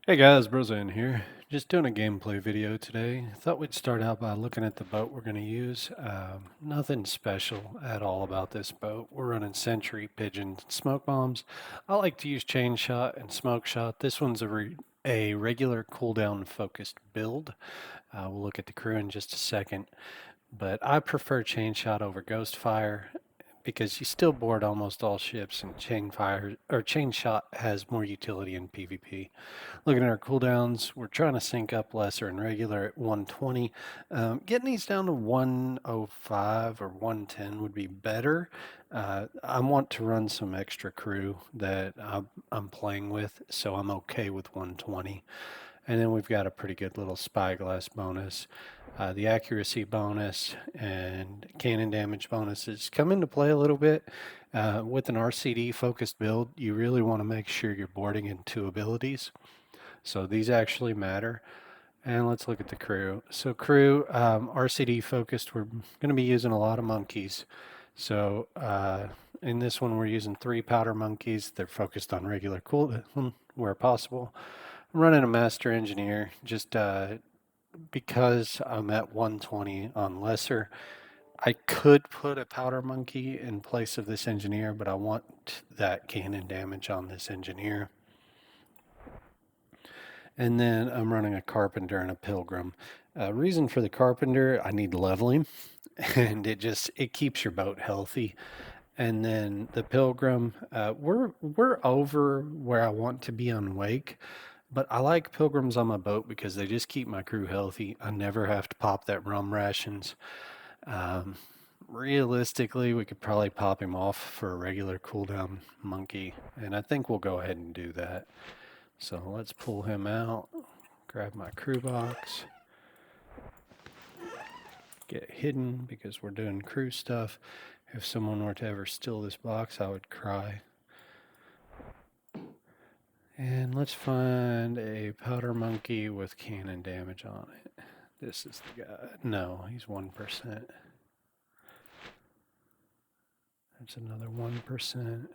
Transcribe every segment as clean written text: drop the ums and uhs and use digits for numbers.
Hey guys, Brozan here. Just doing a gameplay video today. Thought we'd start out by looking at the boat we're going to use. Nothing special at all about this boat. We're running Sentry, Pigeon, Smoke Bombs. I like to use Chain Shot and Smoke Shot. This one's a regular cooldown focused build. We'll look at the crew in just a second. But I prefer Chain Shot over Ghost Fire because you still board almost all ships, and Chain Shot has more utility in PvP. Looking at our cooldowns, we're trying to sync up lesser and regular at 120. Getting these down to 105 or 110 would be better. I want to run some extra crew that I'm playing with, so I'm okay with 120. And then we've got a pretty good little spyglass bonus. The accuracy bonus and cannon damage bonuses come into play a little bit. With an RCD focused build, you really want to make sure you're boarding in 2 abilities. So these actually matter. And let's look at the crew. So crew, RCD focused, we're going to be using a lot of monkeys. So in this one, we're using 3 powder monkeys. They're focused on regular cooldown where possible. I'm running a master engineer just because I'm at 120 on lesser. I could put a powder monkey in place of this engineer, but I want that cannon damage on this engineer. And then I'm running a carpenter and a pilgrim. Reason for the carpenter, I need leveling, and it keeps your boat healthy. And then the pilgrim, we're over where I want to be on wake, but I like pilgrims on my boat because they just keep my crew healthy. I never have to pop that rum rations. Realistically, we could probably pop him off for a regular cooldown monkey, and I think we'll go ahead and do that. So let's pull him out, grab my crew box, get hidden because we're doing crew stuff. If someone were to ever steal this box, I would cry. And let's find a powder monkey with cannon damage on it. This is the guy. No, he's 1%. That's another 1%.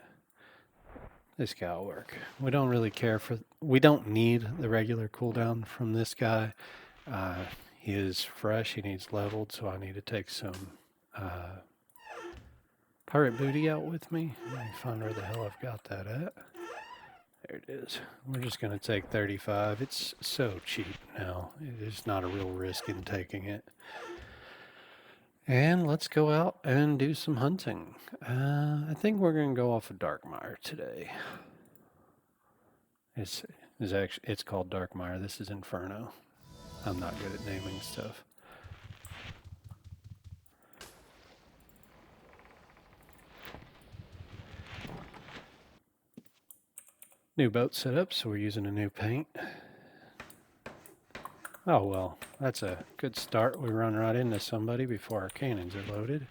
This guy will work. We don't really care we don't need the regular cooldown from this guy. He is fresh, he needs leveled, so I need to take some pirate booty out with me. Let me find where the hell I've got that at. There it is. We're just going to take 35. It's so cheap now. It is not a real risk in taking it. And let's go out and do some hunting. I think we're going to go off of Darkmire today. It's called Darkmire. This is Inferno. I'm not good at naming stuff. New boat setup, so we're using a new paint. Oh well, that's a good start. We run right into somebody before our cannons are loaded.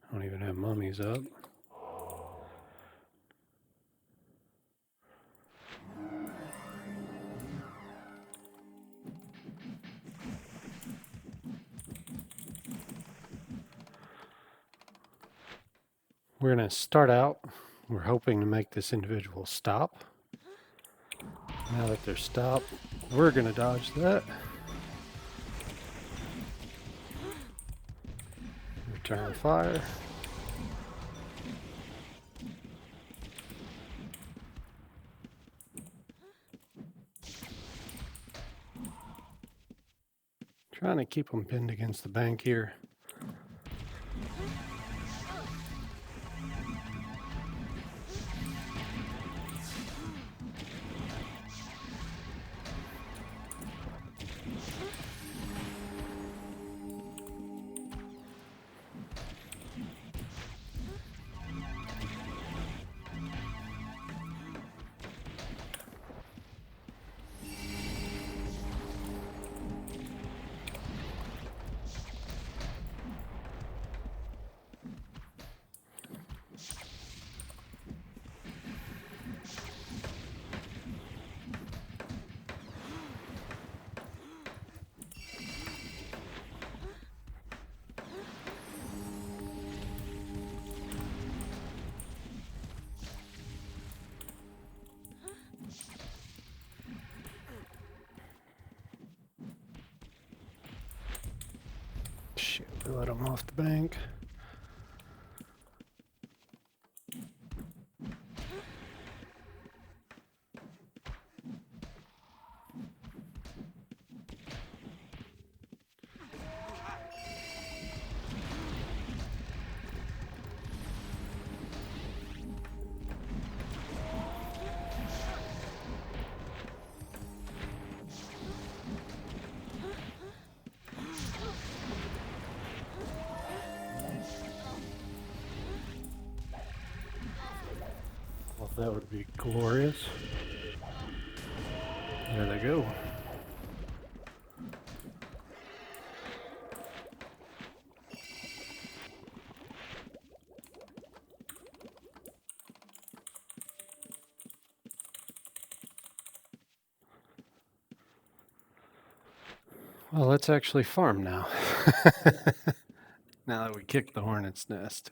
I don't even have mummies up. We're going to start out. We're hoping to make this individual stop. Now that they're stopped, we're going to dodge that. Return fire. Trying to keep them pinned against the bank here. to let them off the bank. Well, that would be glorious. There they go. Well, let's actually farm now. Now that we kicked the hornet's nest.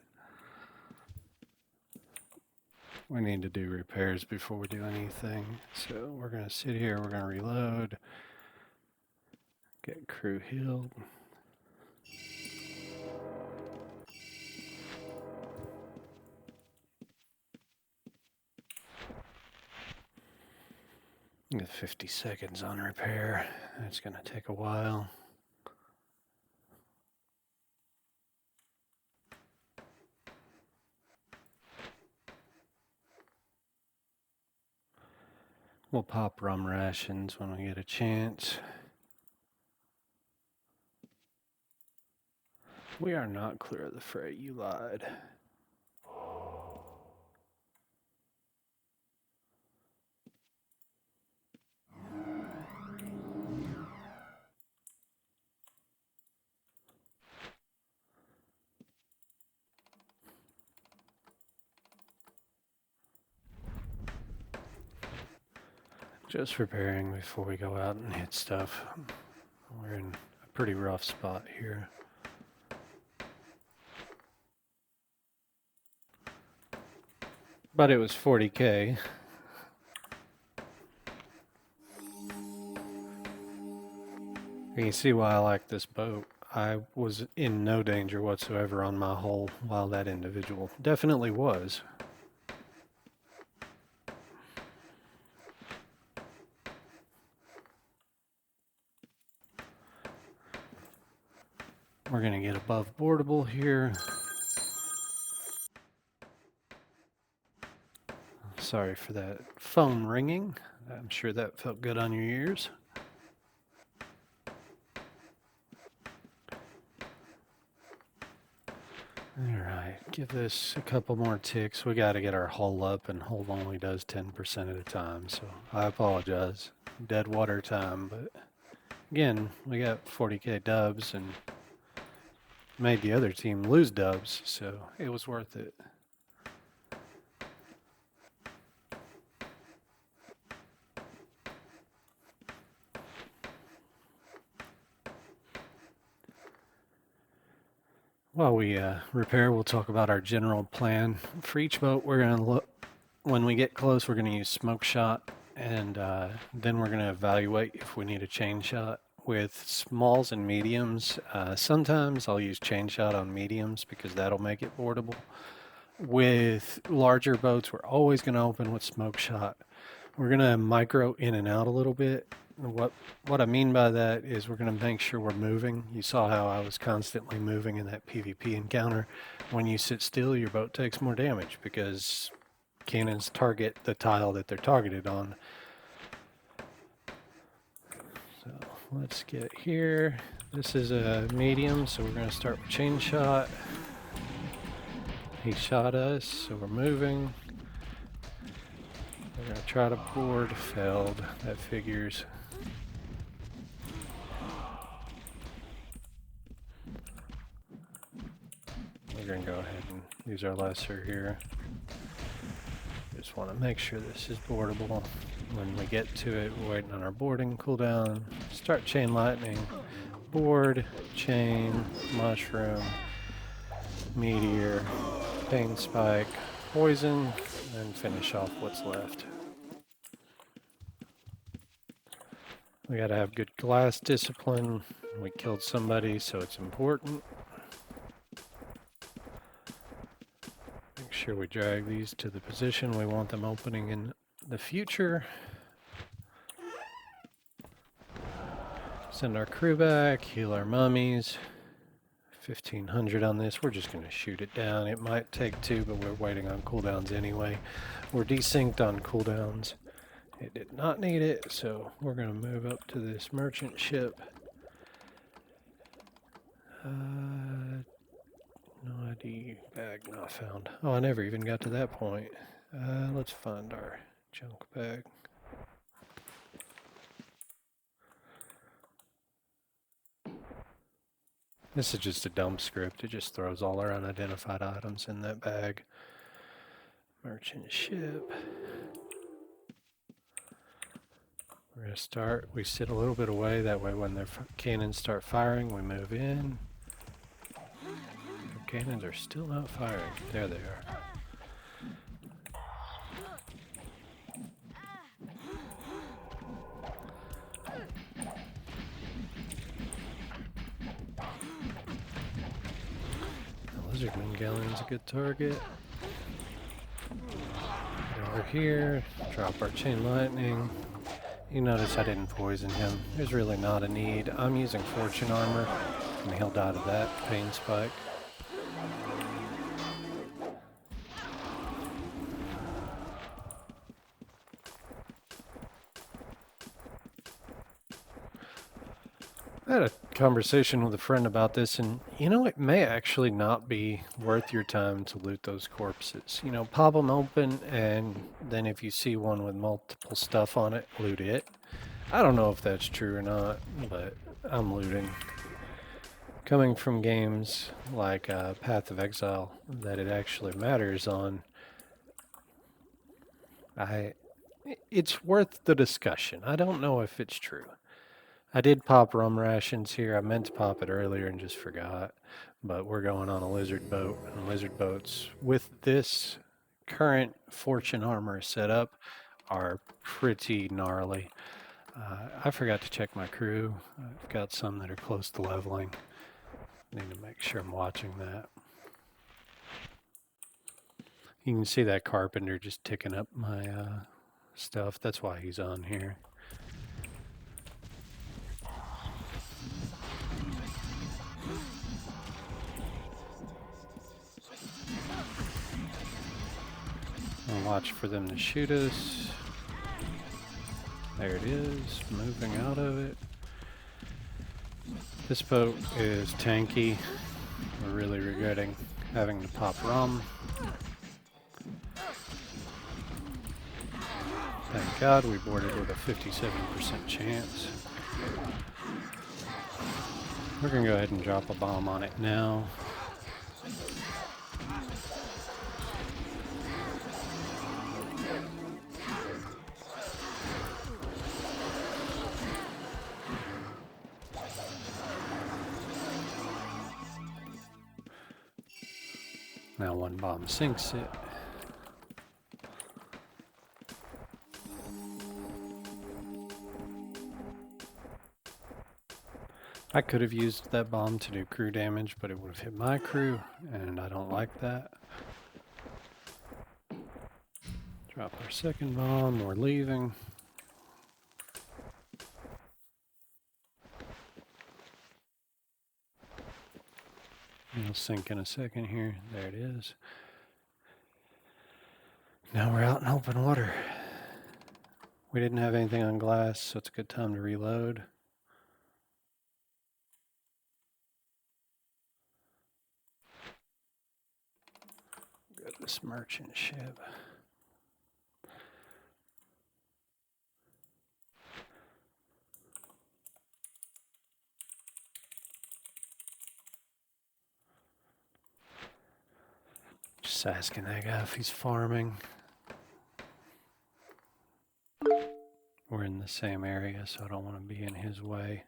We need to do repairs before we do anything. So we're going to sit here, we're going to reload, get crew healed. Get 50 seconds on repair. It's going to take a while. We'll pop rum rations when we get a chance. We are not clear of the fray, you lied. Just repairing before we go out and hit stuff. We're in a pretty rough spot here. But it was 40K. You can see why I like this boat. I was in no danger whatsoever on my hull while that individual definitely was. We're going to get above boardable here. Sorry for that phone ringing. I'm sure that felt good on your ears. Alright, give this a couple more ticks. We got to get our hull up, and hull only does 10% at a time, so I apologize. Dead water time, but again, we got 40K dubs and made the other team lose dubs, so it was worth it. While we repair, we'll talk about our general plan. For each boat, we're going to look, when we get close, we're going to use smoke shot, and then we're going to evaluate if we need a chain shot. With smalls and mediums, sometimes I'll use chain shot on mediums because that'll make it boardable. With larger boats, we're always going to open with smoke shot. We're going to micro in and out a little bit. What I mean by that is we're going to make sure we're moving. You saw how I was constantly moving in that PvP encounter. When you sit still, your boat takes more damage because cannons target the tile that they're targeted on. So let's get here. This is a medium, so we're going to start with chain shot. He shot us, so we're moving. We're going to try to board, failed. That figures. We're going to go ahead and use our lesser here. Just want to make sure this is boardable. When we get to it, we're waiting on our boarding cooldown. Start chain lightning, board, chain, mushroom, meteor, pain spike, poison, and finish off what's left. We gotta have good glass discipline. We killed somebody, so it's important. sure we drag these to the position we want them opening in the future. Send our crew back, heal our mummies. 1500 on this. We're just going to shoot it down. It might take 2, but we're waiting on cooldowns anyway. We're desynced on cooldowns. It did not need it, so we're going to move up to this merchant ship. No ID bag not found. Oh, I never even got to that point. Let's find our junk bag. This is just a dump script. It just throws all our unidentified items in that bag. Merchant ship. We're going to start. We sit a little bit away. That way when their cannons start firing, we move in. Their cannons are still not firing. There they are. Lizardman Galleon's a good target. Get over here, drop our chain lightning. You notice I didn't poison him. There's really not a need. I'm using fortune armor, and he'll die to that pain spike. I had a conversation with a friend about this, and you know, it may actually not be worth your time to loot those corpses. You know, pop them open, and then if you see one with multiple stuff on it, loot it. I don't know if that's true or not, but I'm looting. Coming from games like Path of Exile that it actually matters on, it's worth the discussion. I don't know if it's true. I did pop rum rations here. I meant to pop it earlier and just forgot. But we're going on a lizard boat. And lizard boats with this current fortune armor setup are pretty gnarly. I forgot to check my crew. I've got some that are close to leveling. Need to make sure I'm watching that. You can see that carpenter just ticking up my stuff. That's why he's on here. I'll watch for them to shoot us. There it is, moving out of it. This boat is tanky. We're really regretting having to pop rum. Thank God we boarded with a 57% chance. We're gonna go ahead and drop a bomb on it now. Now one bomb sinks it. I could have used that bomb to do crew damage, but it would have hit my crew, and I don't like that. Drop our second bomb, we're leaving. It'll sink in a second here. There it is. Now we're out in open water. We didn't have anything on glass, so it's a good time to reload. Go to this merchant ship. Just asking that guy if he's farming. We're in the same area, so I don't want to be in his way.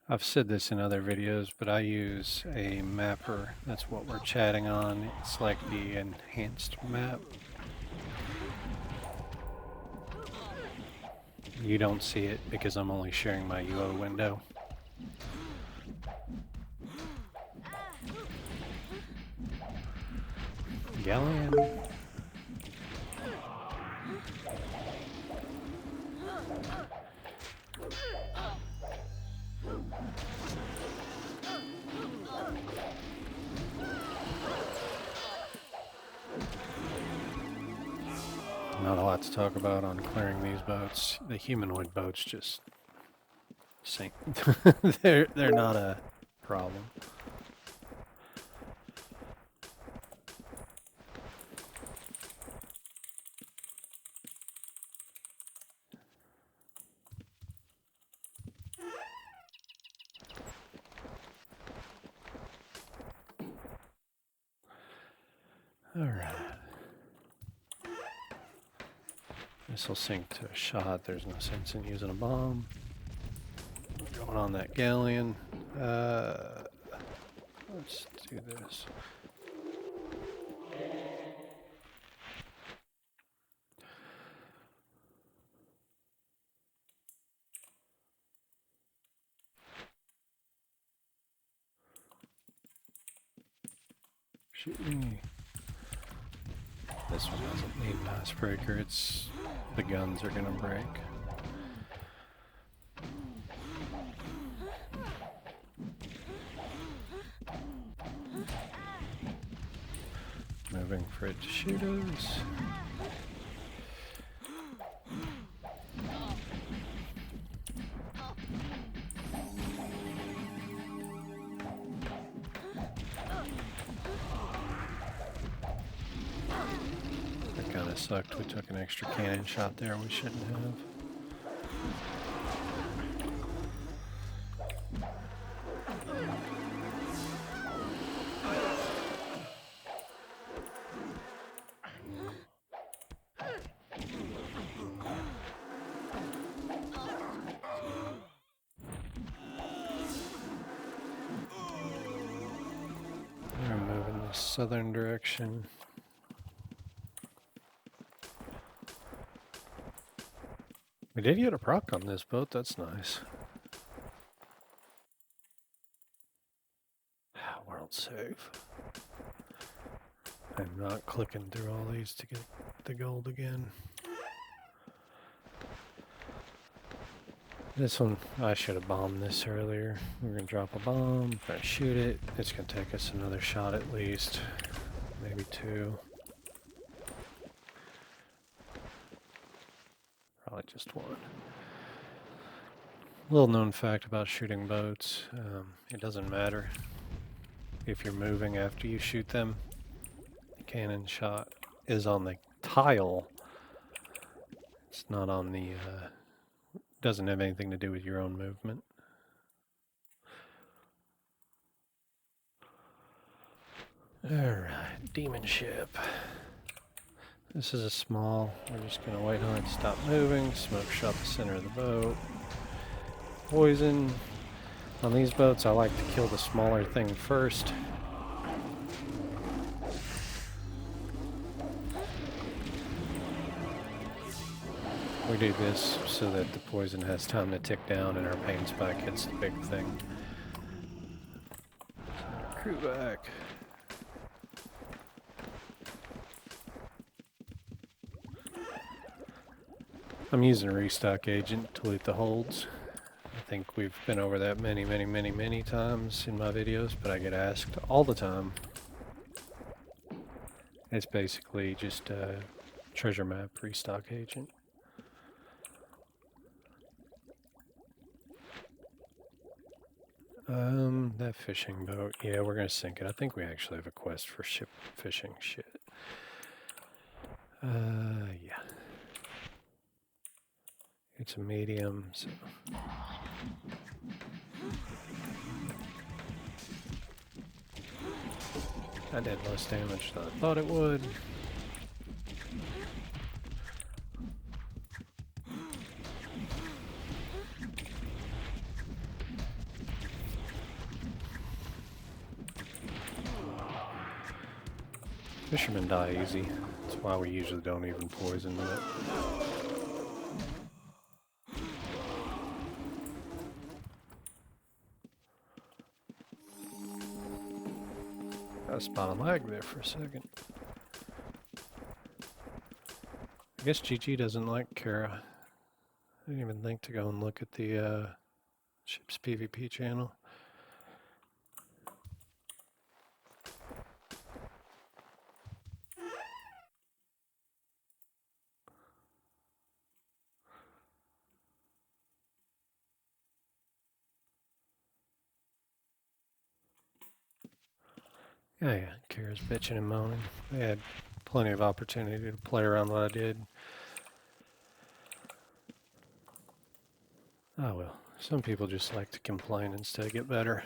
I've said this in other videos, but I use a mapper. That's what we're chatting on. It's like the enhanced map. You don't see it because I'm only sharing my UO window. Galleon. Not a lot to talk about on clearing these boats. The humanoid boats just sink. they're not a problem. All right. This will sink to a shot. There's no sense in using a bomb. Going on that galleon. Let's do this. Shoot me. This one doesn't need an icebreaker. It's the guns are gonna break. Moving for it to shoot us. That kind of sucked. We took an extra cannon shot there we shouldn't have. We're moving the southern direction. We did get a proc on this boat, that's nice. World save. I'm not clicking through all these to get the gold again. This one, I should have bombed this earlier. We're gonna drop a bomb, try to shoot it. It's gonna take us another shot at least, maybe two. Probably just one. Little known fact about shooting boats, it doesn't matter if you're moving after you shoot them. The cannon shot is on the tile. It's not on the, doesn't have anything to do with your own movement. Alright, demon ship. This is a small, we're just gonna wait on it to stop moving, smoke shot the center of the boat. Poison. On these boats I like to kill the smaller thing first. We do this so that the poison has time to tick down and our pain spike hits the big thing. Send our crew back. I'm using a restock agent to loot the holds. I think we've been over that many times in my videos, but I get asked all the time. It's basically just a treasure map restock agent. That fishing boat, yeah, we're gonna sink it. I think we actually have a quest for ship fishing shit. Yeah. It's a medium, so. That did less damage than I thought it would. Fishermen die easy. That's why we usually don't even poison it. Got a spot of lag there for a second. I guess GG doesn't like Kara. I didn't even think to go and look at the ship's PvP channel. Yeah, Kara's bitching and moaning. I had plenty of opportunity to play around what I did. Oh well, some people just like to complain instead of get better.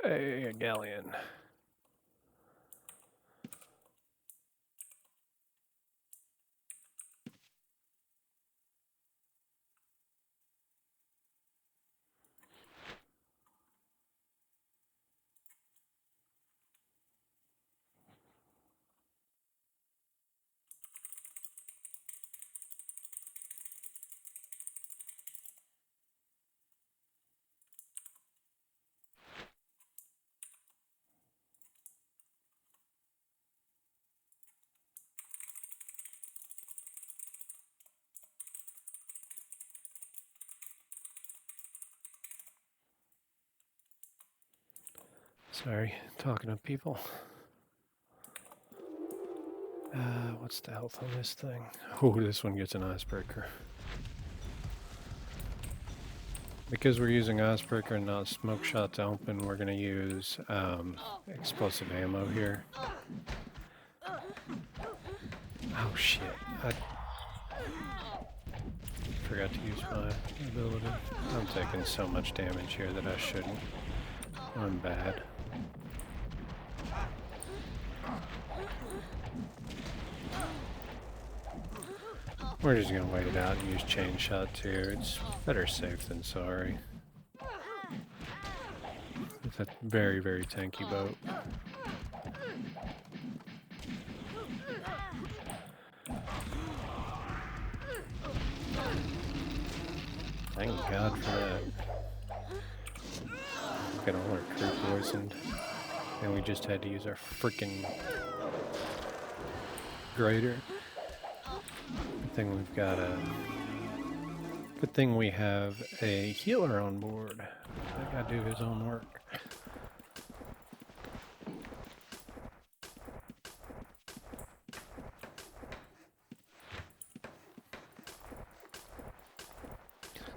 Hey, a galleon. Sorry, talking to people. What's the health on this thing? Oh, this one gets an icebreaker. Because we're using icebreaker and not smoke shot to open, we're going to use explosive ammo here. Oh shit, I forgot to use my ability. I'm taking so much damage here that I shouldn't. I'm bad. We're just going to wait it out and use chain shot too. It's better safe than sorry. It's a very, very tanky boat. Thank God for that. Got all our crew poisoned. And we just had to use our freaking grader. Good thing we've got a... Good thing we have a healer on board. That guy do his own work.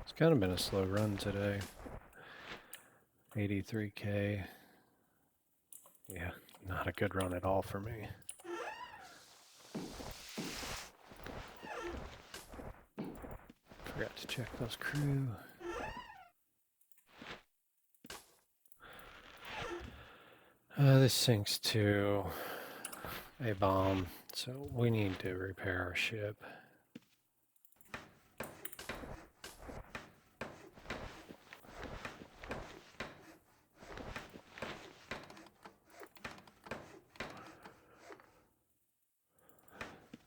It's kind of been a slow run today. 83k. Yeah, not a good run at all for me. Forgot to check those crew. This sinks to a bomb, so we need to repair our ship.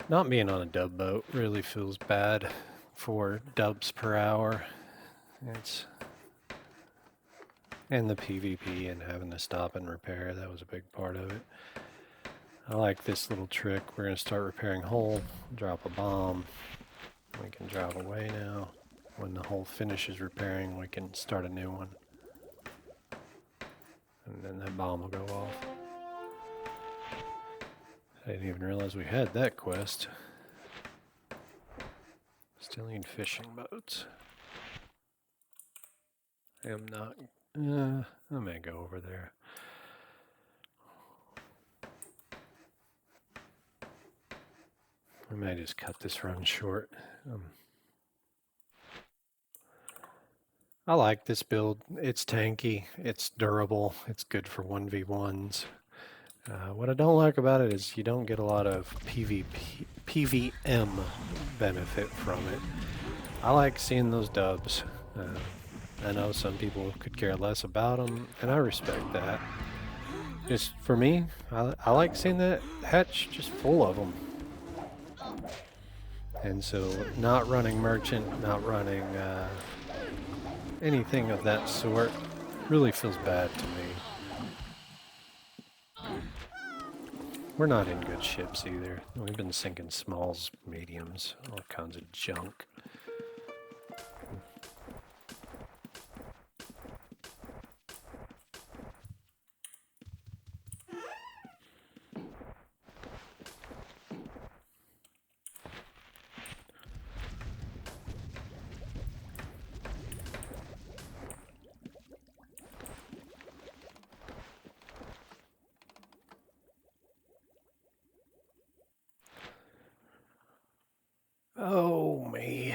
Not being on a dub boat really feels bad for dubs per hour. And the PvP and having to stop and repair, that was a big part of it. I like this little trick. We're going to start repairing hull, drop a bomb. We can drive away now. When the hull finishes repairing, we can start a new one. And then that bomb will go off. I didn't even realize we had that quest. Still need fishing boats. I am not... I may go over there. I may just cut this run short. I like this build. It's tanky, it's durable, it's good for 1v1s. What I don't like about it is you don't get a lot of PVM benefit from it. I like seeing those dubs. I know some people could care less about them, and I respect that. Just for me, I like seeing that hatch just full of them. And so not running merchant, not running anything of that sort really feels bad to me. We're not in good ships either. We've been sinking smalls, mediums, all kinds of junk. Oh, me.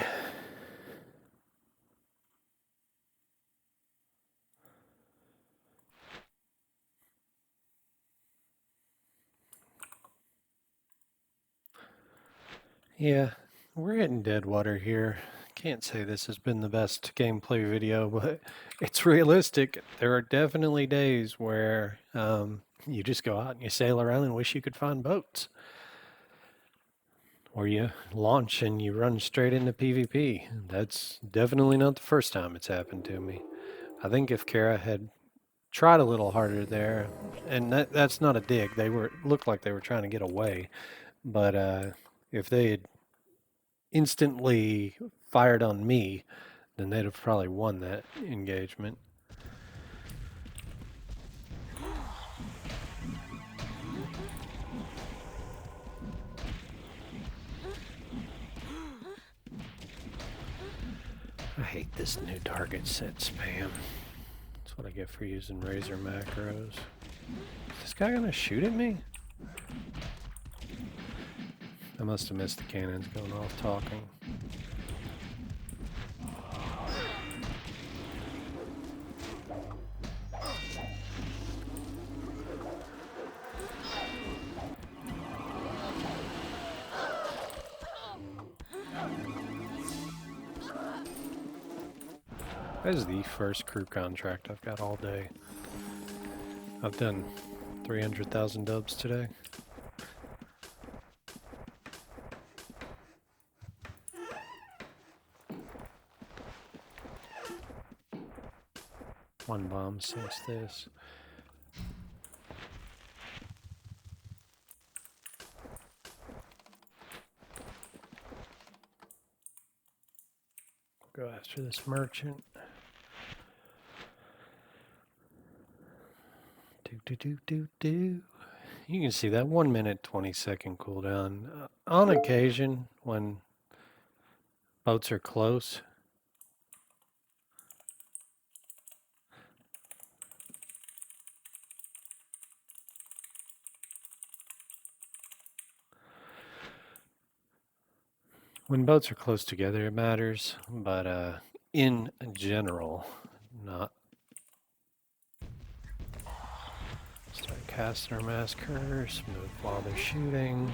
Yeah, we're hitting dead water here. Can't say this has been the best gameplay video, but it's realistic. There are definitely days where you just go out and you sail around and wish you could find boats. Or you launch and you run straight into PvP. That's definitely not the first time it's happened to me. I think if Kara had tried a little harder there, and that's not a dig. They looked like they were trying to get away, but if they had instantly fired on me, then they'd have probably won that engagement. I hate this new target set spam. That's what I get for using razor macros. Is this guy gonna shoot at me? I must have missed the cannons going off talking. That is the first crew contract I've got all day. I've done 300,000 dubs today. One bomb since this. Go after this merchant. Do. You can see that 1 minute 20-second cooldown. On occasion, when boats are close, together, it matters, but in general, not. Start casting our massacre, smooth while they're shooting.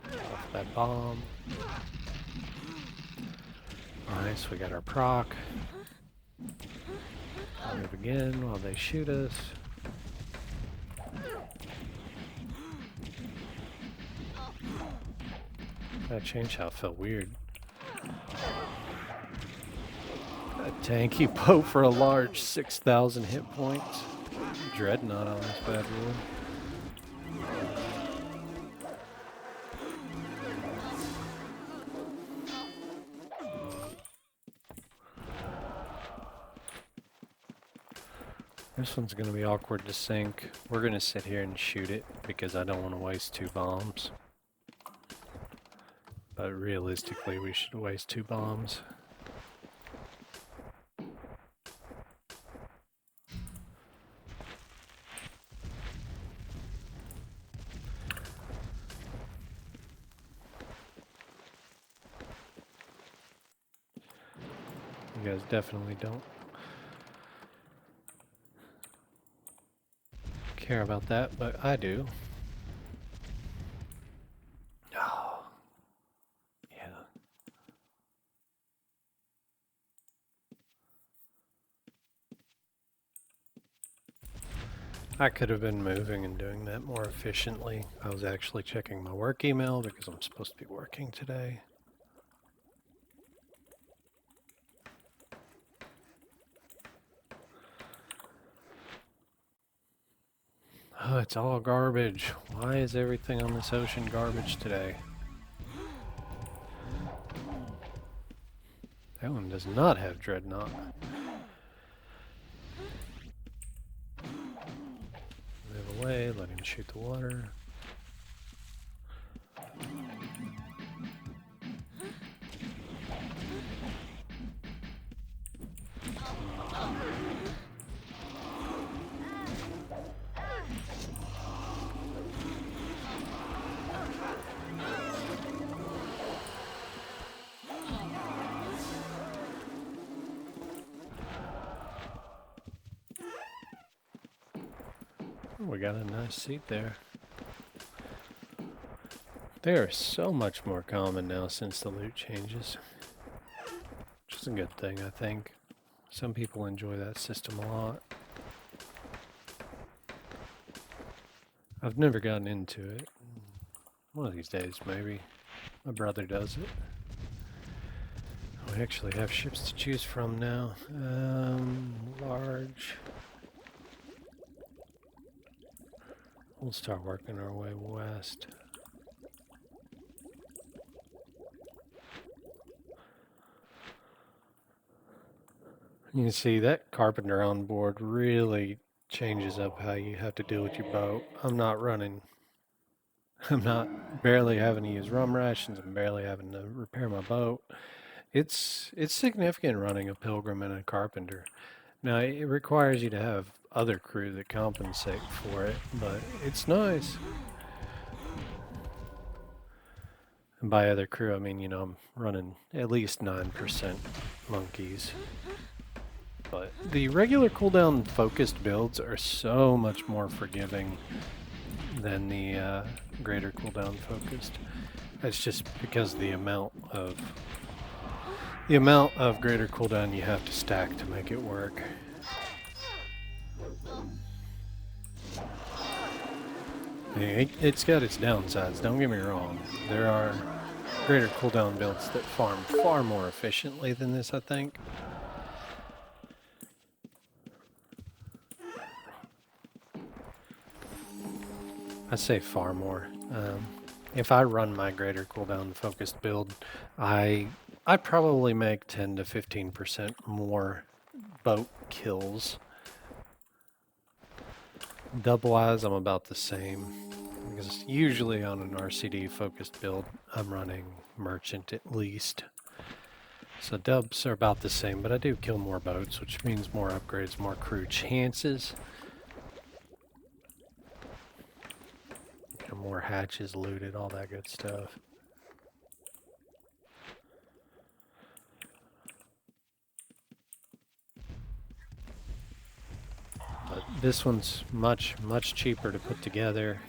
Off that bomb. Nice, we got our proc. Move again while they shoot us. That change how it felt weird. A tanky boat for a large 6,000 hit points. Dreadnought on this bad boy. This one's going to be awkward to sink. We're going to sit here and shoot it because I don't want to waste 2 bombs. But realistically, we should waste 2 bombs. You guys definitely don't care about that, but I do. Oh, yeah. I could have been moving and doing that more efficiently. I was actually checking my work email because I'm supposed to be working today. Oh, it's all garbage. Why is everything on this ocean garbage today? That one does not have Dreadnought. Move away, let him shoot the water. We got a nice seat there. They are so much more common now since the loot changes. Which is a good thing, I think. Some people enjoy that system a lot. I've never gotten into it. One of these days, maybe. My brother does it. We actually have ships to choose from now. Large. We'll start working our way west. You can see that carpenter on board really changes up how you have to deal with your boat. I'm not barely having to use rum rations. I'm barely having to repair my boat. It's significant running a pilgrim and a carpenter. Now, it requires you to have other crew that compensate for it, but it's nice. And by other crew, I mean, you know, I'm running at least 9% monkeys. But the regular cooldown focused builds are so much more forgiving than the greater cooldown focused. That's just because the amount of greater cooldown you have to stack to make it work. It's got its downsides, don't get me wrong. There are greater cooldown builds that farm far more efficiently than this, I think. I say far more. If I run my greater cooldown focused build, I probably make 10 to 15% more boat kills. Double-wise, I'm about the same. Because usually on an RCD focused build, I'm running merchant at least. So dubs are about the same, but I do kill more boats, which means more upgrades, more crew chances. More hatches looted, all that good stuff. But this one's much cheaper to put together,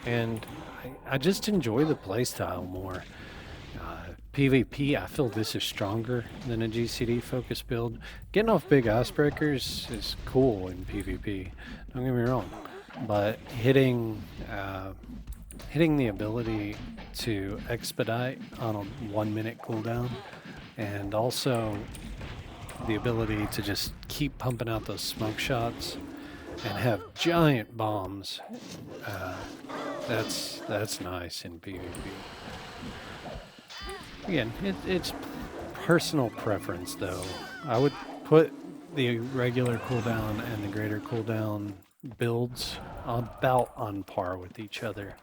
and I just enjoy the playstyle more. PvP, I feel this is stronger than a GCD focus build. Getting off big icebreakers is cool in PvP, don't get me wrong, but hitting the ability to expedite on a 1 minute cooldown, and also the ability to just keep pumping out those smoke shots and have giant bombs, that's nice in PvP. Again, it's personal preference though. I would put the regular cooldown and the greater cooldown builds about on par with each other.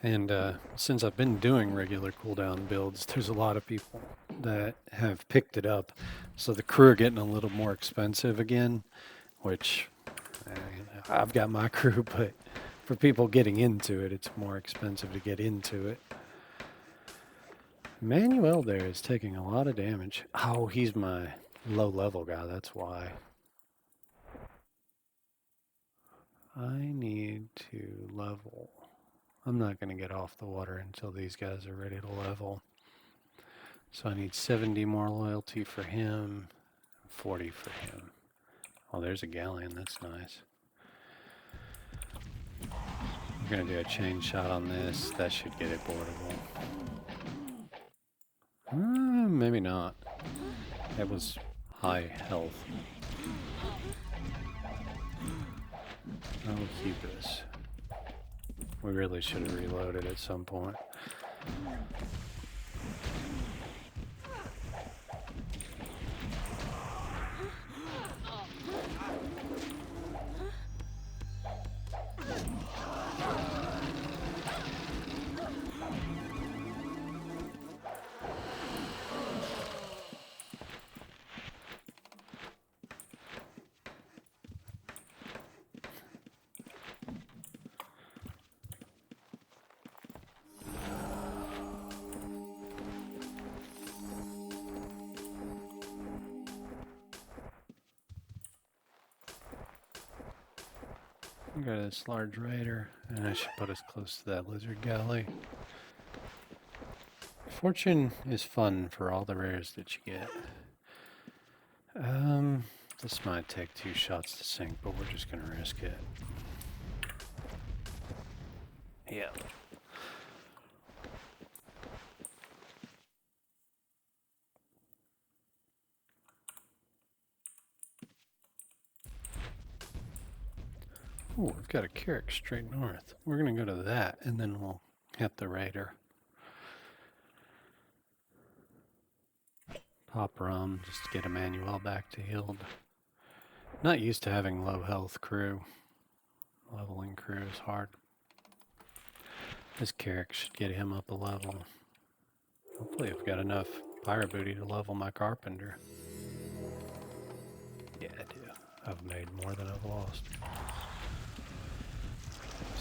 And since I've been doing regular cooldown builds, there's a lot of people that have picked it up. So the crew are getting a little more expensive again, which I've got my crew, but for people getting into it, it's more expensive to get into it. Manuel there is taking a lot of damage. Oh, he's my low level guy, that's why. I need to level. I'm not going to get off the water until these guys are ready to level. So I need 70 more loyalty for him, 40 for him. Oh, there's a galleon. That's nice. We're going to do a chain shot on this. That should get it boardable. Maybe not. That was high health. I'll keep this. We really should have reloaded at some point. I got this large raider, and I should put us close to that lizard galley. Fortune is fun for all the rares that you get. This might take 2 shots to sink, but we're just gonna risk it. Yeah. Oh, we've got a Carrick straight north. We're gonna go to that, and then we'll hit the raider. Pop rum, just to get Emmanuel back to healed. Not used to having low health crew. Leveling crew is hard. This Carrick should get him up a level. Hopefully I've got enough pirate booty to level my carpenter. Yeah, I do. I've made more than I've lost.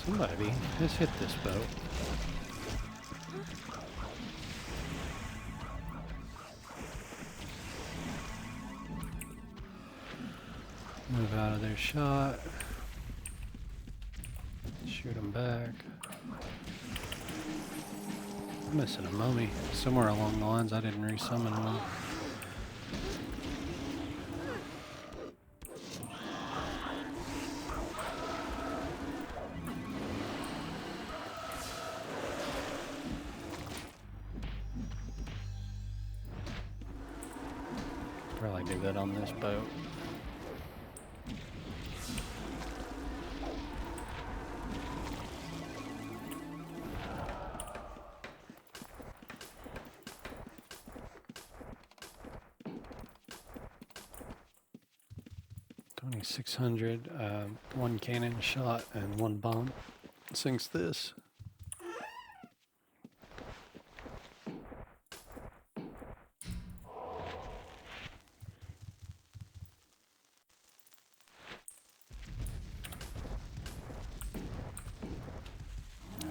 Somebody has hit this boat. Move out of their shot. Shoot them back. I'm missing a mummy. Somewhere along the lines I didn't resummon one. Probably do that on this boat. $2,600, 1 cannon shot and 1 bomb. Sinks this.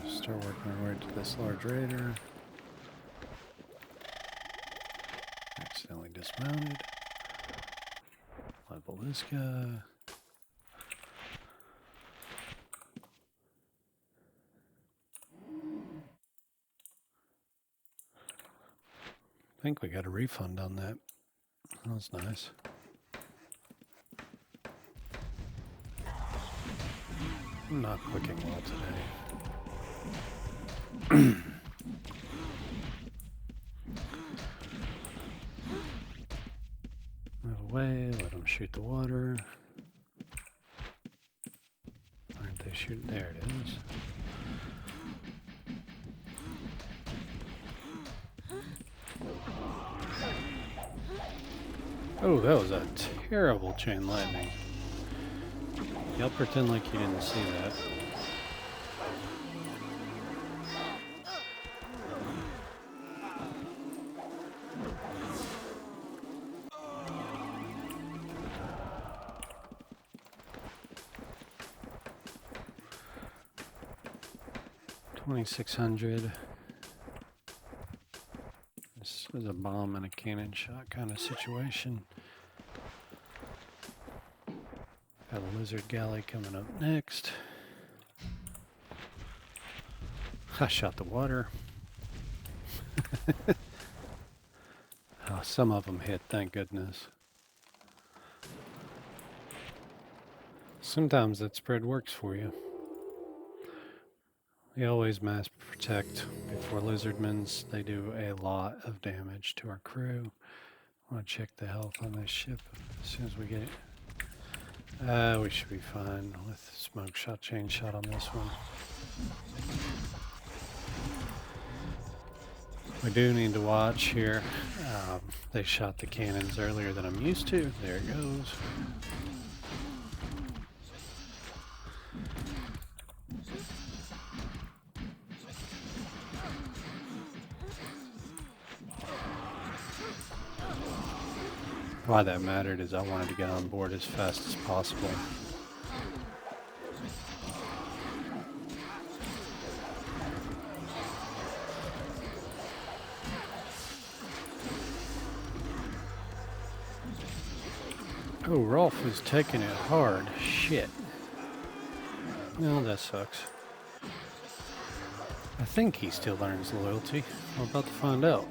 Start working our way to this large raider. Accidentally dismounted. Level this guy. I think we got a refund on that. That was nice. I'm not clicking well today. Move away, let them shoot the water. Aren't they shooting? There it is. Oh, that was a terrible chain lightning. Y'all pretend like you didn't see that. $2,600. This is a bomb and a cannon shot kind of situation. Got a lizard galley coming up next. I shot the water. Oh, some of them hit, thank goodness. Sometimes that spread works for you. We always mass protect before lizardmans. They do a lot of damage to our crew. I want to check the health on this ship as soon as we get it. We should be fine with smoke shot, chain shot on this one. We do need to watch here. They shot the cannons earlier than I'm used to. There it goes. Why that mattered is I wanted to get on board as fast as possible. Oh, Rolf is taking it hard. Shit. Well, that sucks. I think he still learns loyalty. We're about to find out.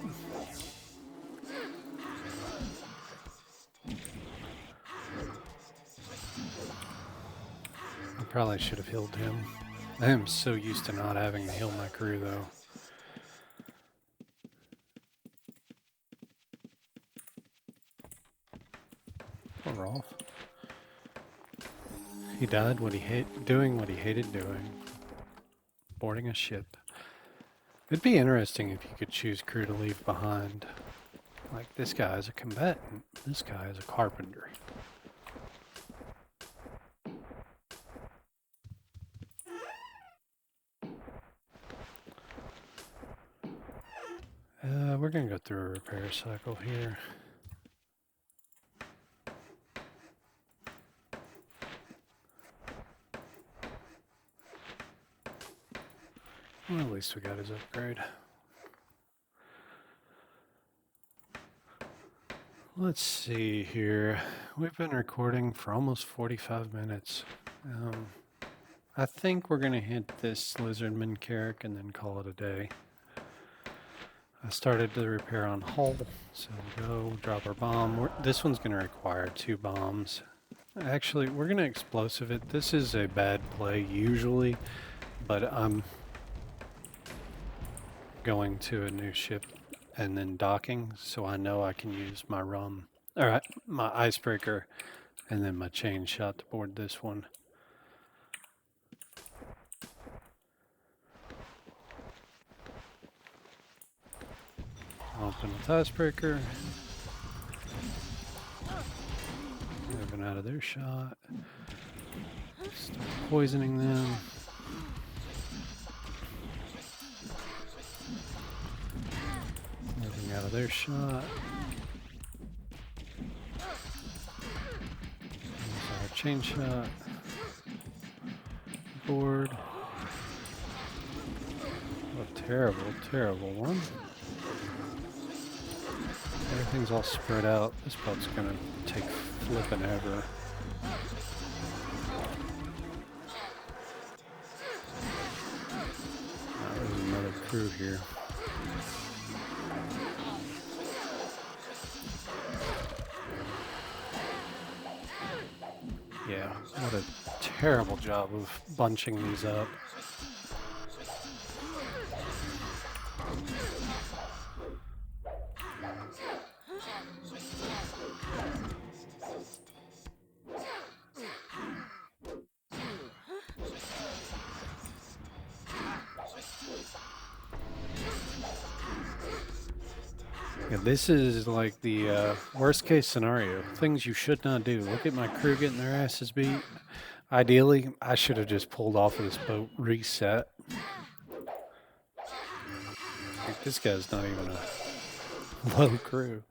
I probably should have healed him. I am so used to not having to heal my crew, though. Poor Rolf. He died doing what he hated doing. Boarding a ship. It'd be interesting if you could choose crew to leave behind. Like, this guy is a combatant. This guy is a carpenter. We're gonna go through a repair cycle here. Well, at least we got his upgrade. Let's see here. We've been recording for almost 45 minutes. I think we're gonna hit this lizardman carrack and then call it a day. I started the repair on hull, so we'll go drop our bomb. This one's gonna require 2 bombs. Actually, we're gonna explosive it. This is a bad play usually, but I'm going to a new ship and then docking, so I know I can use my my icebreaker and then my chain shot to board this one. Open with icebreaker. Moving out of their shot. Start poisoning them. Moving out of their shot. There's our chain shot. Board. What a terrible, terrible one. Everything's all spread out. This boat's gonna take flipping ever. There's another crew here. Yeah, what a terrible job of bunching these up. Yeah, this is like the worst case scenario. Things you should not do. Look at my crew getting their asses beat. Ideally, I should have just pulled off of this boat, reset. Like, this guy's not even a low crew.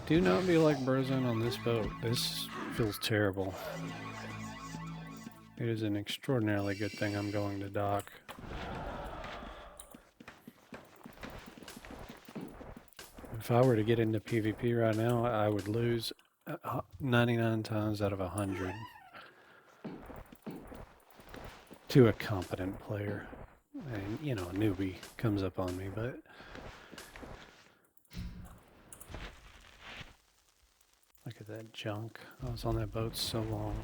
Do not be like Brozone on this boat. This feels terrible. It is an extraordinarily good thing I'm going to dock. If I were to get into PvP right now, I would lose 99 times out of 100 to a competent player. And, you know, a newbie comes up on me, but look at that junk. I was on that boat so long.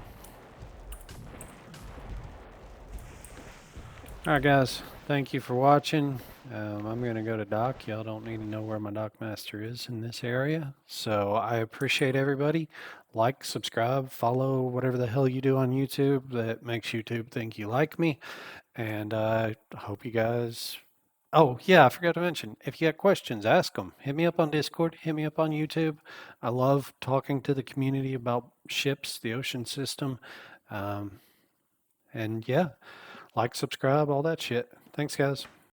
Alright guys, thank you for watching. I'm going to go to dock. Y'all don't need to know where my dock master is in this area. So I appreciate everybody. Like, subscribe, follow, whatever the hell you do on YouTube that makes YouTube think you like me. And I hope you guys... Oh, yeah, I forgot to mention, if you got questions, ask them. Hit me up on Discord, hit me up on YouTube. I love talking to the community about ships, the ocean system. And yeah, like, subscribe, all that shit. Thanks, guys.